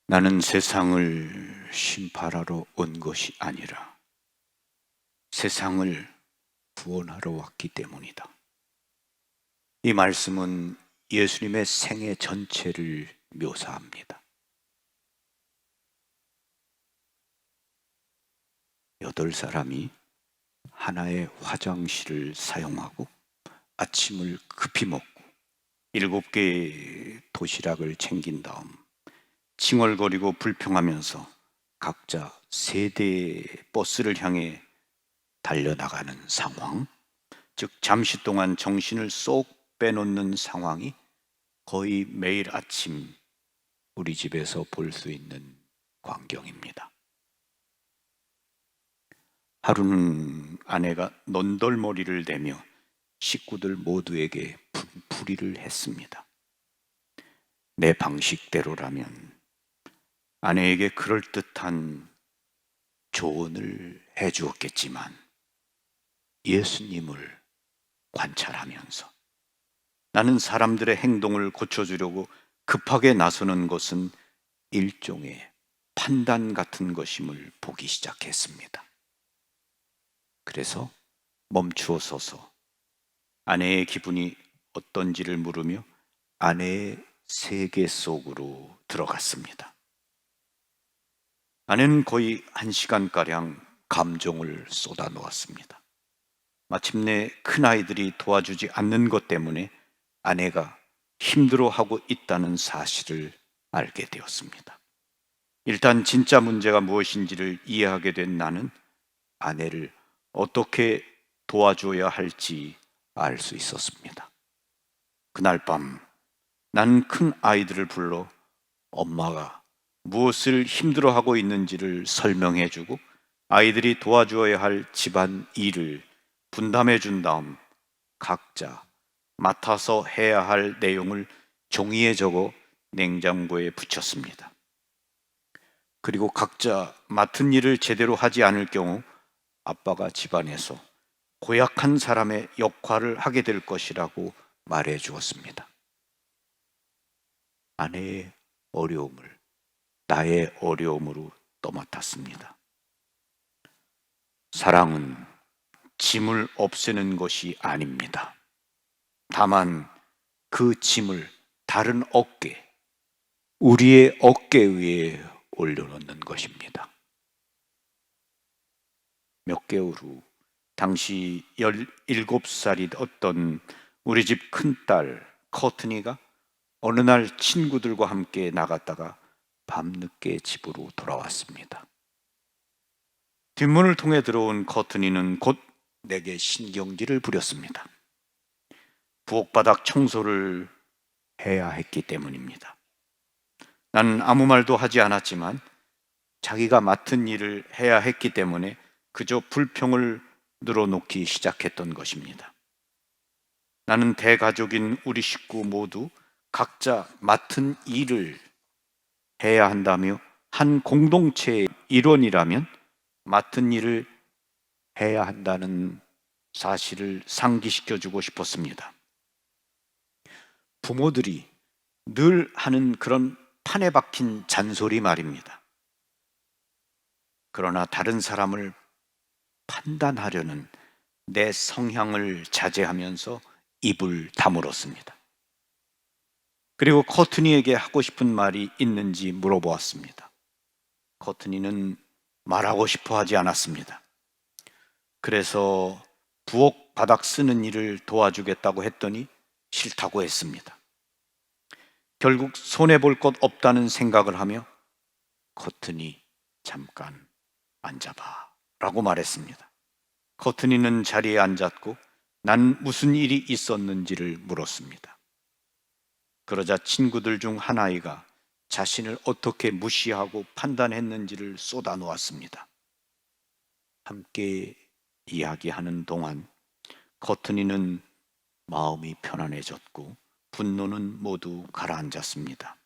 나는 세상을 심판하러 온 것이 아니라 세상을 구원하러 왔기 때문이다. 이 말씀은 예수님의 생애 전체를 묘사합니다. 8사람이 하나의 화장실을 사용하고 아침을 급히 먹고 7개의 도시락을 챙긴 다음 칭얼거리고 불평하면서 각자 3대의 버스를 향해 달려나가는 상황, 즉 잠시 동안 정신을 쏙 빼놓는 상황이 거의 매일 아침 우리 집에서 볼 수 있는 광경입니다. 하루는 아내가 논덜머리를 대며 식구들 모두에게 분풀이를 했습니다. 내 방식대로라면 아내에게 그럴듯한 조언을 해주었겠지만 예수님을 관찰하면서 나는 사람들의 행동을 고쳐주려고 급하게 나서는 것은 일종의 판단 같은 것임을 보기 시작했습니다. 그래서 멈추어 서서 아내의 기분이 어떤지를 물으며 아내의 세계 속으로 들어갔습니다. 아내는 거의 1시간가량 감정을 쏟아놓았습니다. 마침내 큰아이들이 도와주지 않는 것 때문에 아내가 힘들어하고 있다는 사실을 알게 되었습니다. 일단 진짜 문제가 무엇인지를 이해하게 된 나는 아내를 어떻게 도와줘야 할지 알 수 있었습니다. 그날 밤 나는 큰 아이들을 불러 엄마가 무엇을 힘들어하고 있는지를 설명해주고 아이들이 도와주어야 할 집안 일을 분담해 준 다음 각자 맡아서 해야 할 내용을 종이에 적어 냉장고에 붙였습니다. 그리고 각자 맡은 일을 제대로 하지 않을 경우 아빠가 집안에서 고약한 사람의 역할을 하게 될 것이라고 말해 주었습니다. 아내의 어려움을 나의 어려움으로 떠맡았습니다. 사랑은 짐을 없애는 것이 아닙니다. 다만 그 짐을 다른 어깨, 우리의 어깨 위에 올려놓는 것입니다. 몇 개월 후 당시 17살이었던 우리 집 큰딸 커튼이가 어느 날 친구들과 함께 나갔다가 밤늦게 집으로 돌아왔습니다. 뒷문을 통해 들어온 커튼이는 곧 내게 신경질을 부렸습니다. 부엌바닥 청소를 해야 했기 때문입니다. 나는 아무 말도 하지 않았지만 자기가 맡은 일을 해야 했기 때문에 그저 불평을 늘어놓기 시작했던 것입니다. 나는 대가족인 우리 식구 모두 각자 맡은 일을 해야 한다며 한 공동체의 일원이라면 맡은 일을 해야 한다는 사실을 상기시켜주고 싶었습니다. 부모들이 늘 하는 그런 판에 박힌 잔소리 말입니다. 그러나 다른 사람을 판단하려는 내 성향을 자제하면서 입을 다물었습니다. 그리고 커튼이에게 하고 싶은 말이 있는지 물어보았습니다. 커튼이는 말하고 싶어 하지 않았습니다. 그래서 부엌 바닥 쓰는 일을 도와주겠다고 했더니 싫다고 했습니다. 결국 손해볼 것 없다는 생각을 하며 커튼이 잠깐 앉아봐 라고 말했습니다. 커튼이는 자리에 앉았고 난 무슨 일이 있었는지를 물었습니다. 그러자 친구들 중 한 아이가 자신을 어떻게 무시하고 판단했는지를 쏟아놓았습니다. 함께 이야기하는 동안 커튼이는 마음이 편안해졌고 분노는 모두 가라앉았습니다.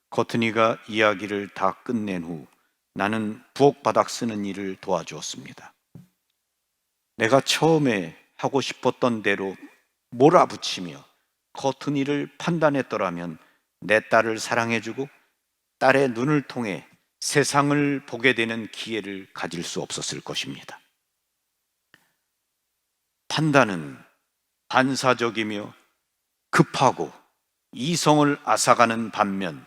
커튼이가 이야기를 다 끝낸 후 나는 부엌 바닥 쓰는 일을 도와주었습니다. 내가 처음에 하고 싶었던 대로 몰아붙이며 커튼이를 판단했더라면 내 딸을 사랑해주고 딸의 눈을 통해 세상을 보게 되는 기회를 가질 수 없었을 것입니다. 판단은 반사적이며 급하고 이성을 앗아가는 반면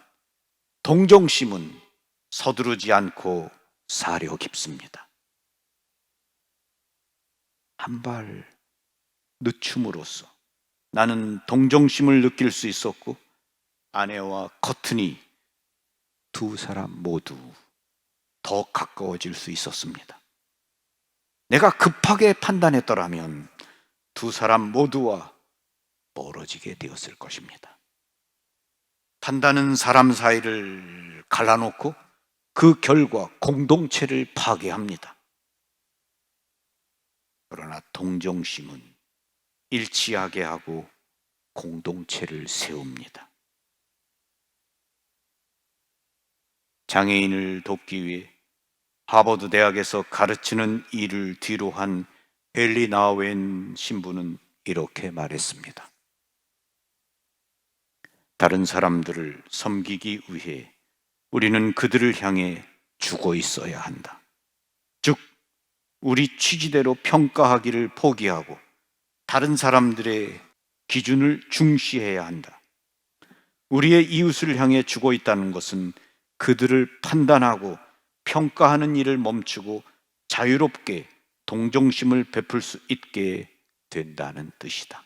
동정심은 서두르지 않고 사려 깊습니다. 한 발 늦춤으로써 나는 동정심을 느낄 수 있었고 아내와 커튼이 두 사람 모두 더 가까워질 수 있었습니다. 내가 급하게 판단했더라면 두 사람 모두와 멀어지게 되었을 것입니다. 판단은 사람 사이를 갈라놓고 그 결과 공동체를 파괴합니다. 그러나 동정심은 일치하게 하고 공동체를 세웁니다. 장애인을 돕기 위해 하버드 대학에서 가르치는 일을 뒤로 한 헨리 나우엔 신부는 이렇게 말했습니다. 다른 사람들을 섬기기 위해 우리는 그들을 향해 죽어 있어야 한다. 즉, 우리 취지대로 평가하기를 포기하고 다른 사람들의 기준을 중시해야 한다. 우리의 이웃을 향해 죽어 있다는 것은 그들을 판단하고 평가하는 일을 멈추고 자유롭게 동정심을 베풀 수 있게 된다는 뜻이다.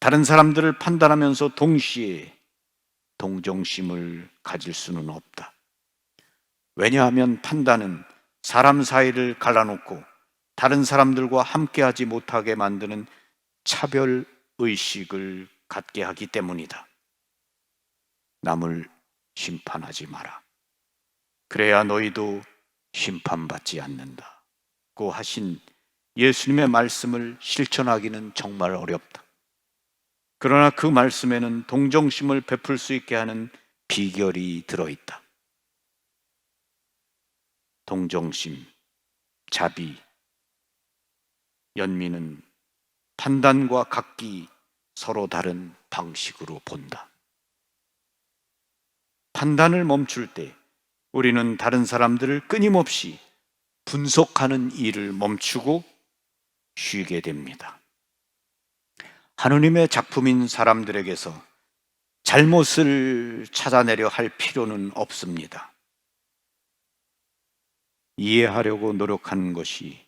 다른 사람들을 판단하면서 동시에 동정심을 가질 수는 없다. 왜냐하면 판단은 사람 사이를 갈라놓고 다른 사람들과 함께하지 못하게 만드는 차별 의식을 갖게 하기 때문이다. 남을 심판하지 마라. 그래야 너희도 심판받지 않는다고 하신 예수님의 말씀을 실천하기는 정말 어렵다. 그러나 그 말씀에는 동정심을 베풀 수 있게 하는 비결이 들어있다. 동정심, 자비, 연민은 판단과 각기 서로 다른 방식으로 본다. 판단을 멈출 때 우리는 다른 사람들을 끊임없이 분석하는 일을 멈추고 쉬게 됩니다. 하느님의 작품인 사람들에게서 잘못을 찾아내려 할 필요는 없습니다. 이해하려고 노력하는 것이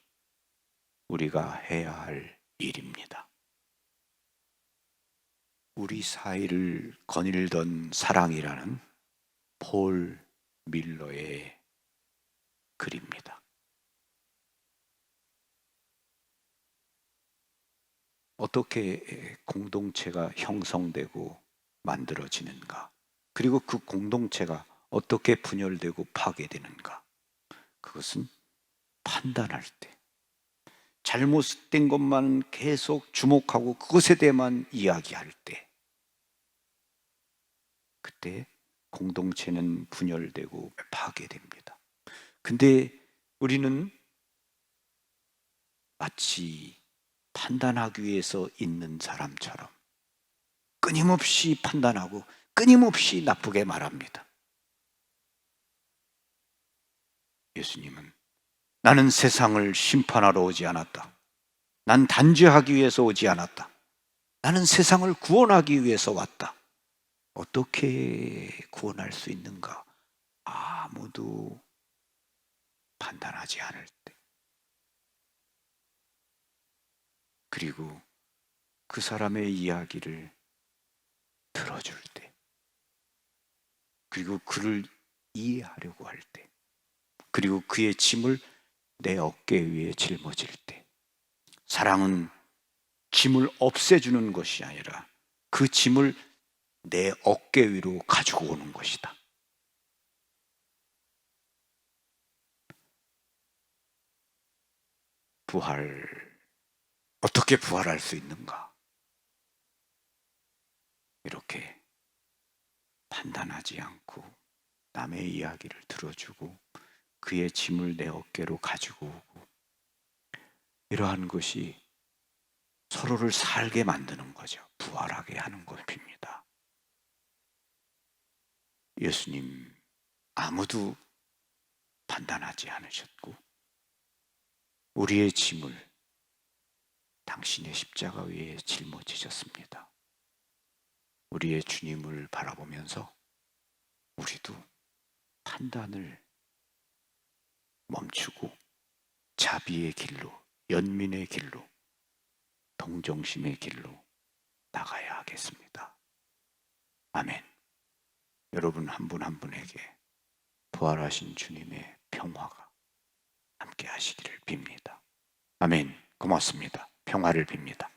우리가 해야 할 일입니다. 우리 사이를 거닐던 사랑이라는 폴 밀러의 글입니다. 어떻게 공동체가 형성되고 만들어지는가? 그리고 그 공동체가 어떻게 분열되고 파괴되는가? 그것은 판단할 때, 잘못된 것만 계속 주목하고 그것에 대해만 이야기할 때, 그때 공동체는 분열되고 파괴됩니다. 근데 우리는 마치 판단하기 위해서 있는 사람처럼 끊임없이 판단하고 끊임없이 나쁘게 말합니다. 예수님은 나는 세상을 심판하러 오지 않았다. 난 단죄하기 위해서 오지 않았다. 나는 세상을 구원하기 위해서 왔다. 어떻게 구원할 수 있는가? 아무도 판단하지 않을 때. 그리고 그 사람의 이야기를 들어줄 때. 그리고 그를 이해하려고 할 때. 그리고 그의 짐을 내 어깨 위에 짊어질 때. 사랑은 짐을 없애주는 것이 아니라 그 짐을 내 어깨 위로 가지고 오는 것이다. 어떻게 부활할 수 있는가? 이렇게 판단하지 않고 남의 이야기를 들어주고 그의 짐을 내 어깨로 가지고 오고, 이러한 것이 서로를 살게 만드는 거죠. 부활하게 하는 것입니다. 예수님 아무도 판단하지 않으셨고 우리의 짐을 당신의 십자가 위에 짊어지셨습니다. 우리의 주님을 바라보면서 우리도 판단을 멈추고 자비의 길로, 연민의 길로, 동정심의 길로 나가야 하겠습니다. 아멘. 여러분 한 분 한 분에게 부활하신 주님의 평화가 함께 하시기를 빕니다. 아멘. 고맙습니다. 평화를 빕니다.